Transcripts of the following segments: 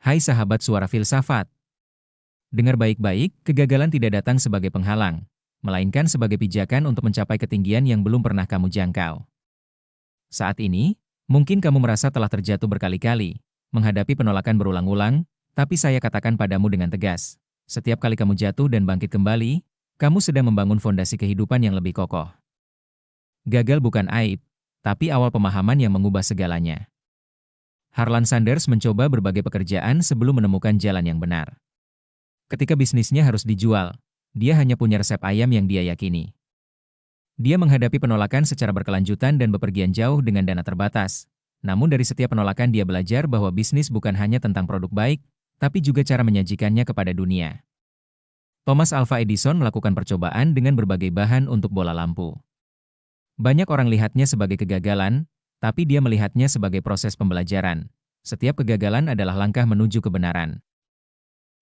Hai sahabat suara filsafat, dengar baik-baik, kegagalan tidak datang sebagai penghalang, melainkan sebagai pijakan untuk mencapai ketinggian yang belum pernah kamu jangkau. Saat ini, mungkin kamu merasa telah terjatuh berkali-kali, menghadapi penolakan berulang-ulang, tapi saya katakan padamu dengan tegas, setiap kali kamu jatuh dan bangkit kembali, kamu sedang membangun fondasi kehidupan yang lebih kokoh. Gagal bukan aib, tapi awal pemahaman yang mengubah segalanya. Harlan Sanders mencoba berbagai pekerjaan sebelum menemukan jalan yang benar. Ketika bisnisnya harus dijual, dia hanya punya resep ayam yang dia yakini. Dia menghadapi penolakan secara berkelanjutan dan bepergian jauh dengan dana terbatas. Namun dari setiap penolakan dia belajar bahwa bisnis bukan hanya tentang produk baik, tapi juga cara menyajikannya kepada dunia. Thomas Alva Edison melakukan percobaan dengan berbagai bahan untuk bola lampu. Banyak orang lihatnya sebagai kegagalan, tapi dia melihatnya sebagai proses pembelajaran. Setiap kegagalan adalah langkah menuju kebenaran.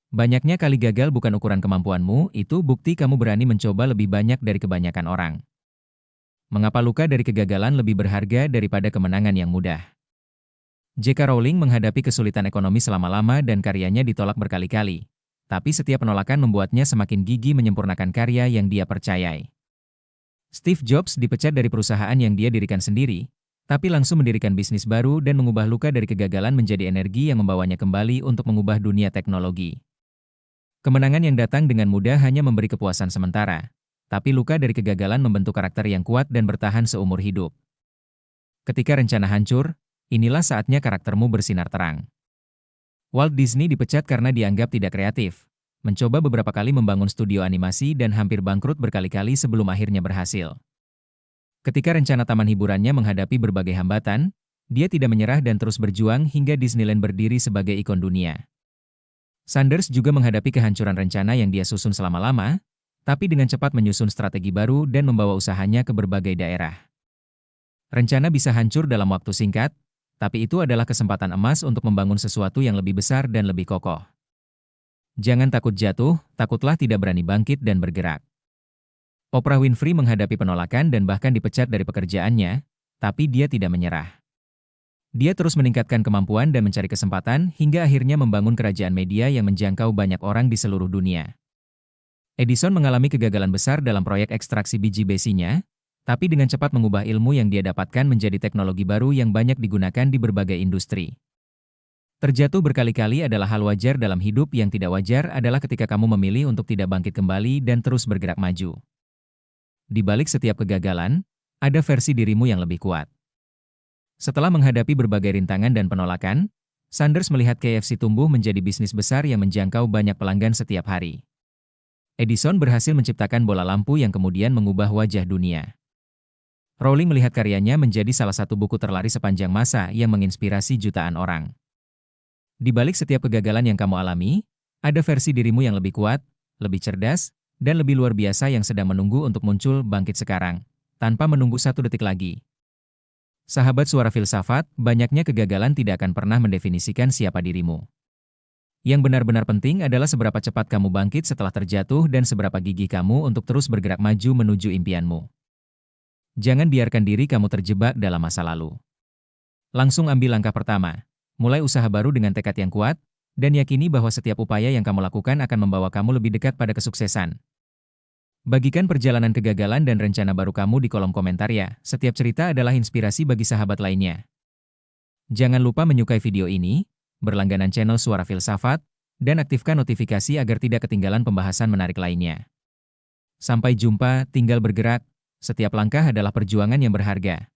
Banyaknya kali gagal bukan ukuran kemampuanmu, itu bukti kamu berani mencoba lebih banyak dari kebanyakan orang. Mengapa luka dari kegagalan lebih berharga daripada kemenangan yang mudah? J.K. Rowling menghadapi kesulitan ekonomi selama-lama dan karyanya ditolak berkali-kali. Tapi setiap penolakan membuatnya semakin gigih menyempurnakan karya yang dia percayai. Steve Jobs dipecat dari perusahaan yang dia dirikan sendiri, tapi langsung mendirikan bisnis baru dan mengubah luka dari kegagalan menjadi energi yang membawanya kembali untuk mengubah dunia teknologi. Kemenangan yang datang dengan mudah hanya memberi kepuasan sementara, tapi luka dari kegagalan membentuk karakter yang kuat dan bertahan seumur hidup. Ketika rencana hancur, inilah saatnya karaktermu bersinar terang. Walt Disney dipecat karena dianggap tidak kreatif, mencoba beberapa kali membangun studio animasi dan hampir bangkrut berkali-kali sebelum akhirnya berhasil. Ketika rencana taman hiburannya menghadapi berbagai hambatan, dia tidak menyerah dan terus berjuang hingga Disneyland berdiri sebagai ikon dunia. Sanders juga menghadapi kehancuran rencana yang dia susun selama-lama, tapi dengan cepat menyusun strategi baru dan membawa usahanya ke berbagai daerah. Rencana bisa hancur dalam waktu singkat, tapi itu adalah kesempatan emas untuk membangun sesuatu yang lebih besar dan lebih kokoh. Jangan takut jatuh, takutlah tidak berani bangkit dan bergerak. Oprah Winfrey menghadapi penolakan dan bahkan dipecat dari pekerjaannya, tapi dia tidak menyerah. Dia terus meningkatkan kemampuan dan mencari kesempatan hingga akhirnya membangun kerajaan media yang menjangkau banyak orang di seluruh dunia. Edison mengalami kegagalan besar dalam proyek ekstraksi biji besinya, tapi dengan cepat mengubah ilmu yang dia dapatkan menjadi teknologi baru yang banyak digunakan di berbagai industri. Terjatuh berkali-kali adalah hal wajar dalam hidup. Yang tidak wajar adalah ketika kamu memilih untuk tidak bangkit kembali dan terus bergerak maju. Di balik setiap kegagalan, ada versi dirimu yang lebih kuat. Setelah menghadapi berbagai rintangan dan penolakan, Sanders melihat KFC tumbuh menjadi bisnis besar yang menjangkau banyak pelanggan setiap hari. Edison berhasil menciptakan bola lampu yang kemudian mengubah wajah dunia. Rowling melihat karyanya menjadi salah satu buku terlaris sepanjang masa yang menginspirasi jutaan orang. Di balik setiap kegagalan yang kamu alami, ada versi dirimu yang lebih kuat, lebih cerdas, dan lebih luar biasa yang sedang menunggu untuk muncul bangkit sekarang, tanpa menunggu satu detik lagi. Sahabat suara filsafat, banyaknya kegagalan tidak akan pernah mendefinisikan siapa dirimu. Yang benar-benar penting adalah seberapa cepat kamu bangkit setelah terjatuh dan seberapa gigih kamu untuk terus bergerak maju menuju impianmu. Jangan biarkan diri kamu terjebak dalam masa lalu. Langsung ambil langkah pertama, mulai usaha baru dengan tekad yang kuat, dan yakini bahwa setiap upaya yang kamu lakukan akan membawa kamu lebih dekat pada kesuksesan. Bagikan perjalanan kegagalan dan rencana baru kamu di kolom komentar ya. Setiap cerita adalah inspirasi bagi sahabat lainnya. Jangan lupa menyukai video ini, berlangganan channel Suara Filsafat, dan aktifkan notifikasi agar tidak ketinggalan pembahasan menarik lainnya. Sampai jumpa, tinggal bergerak. Setiap langkah adalah perjuangan yang berharga.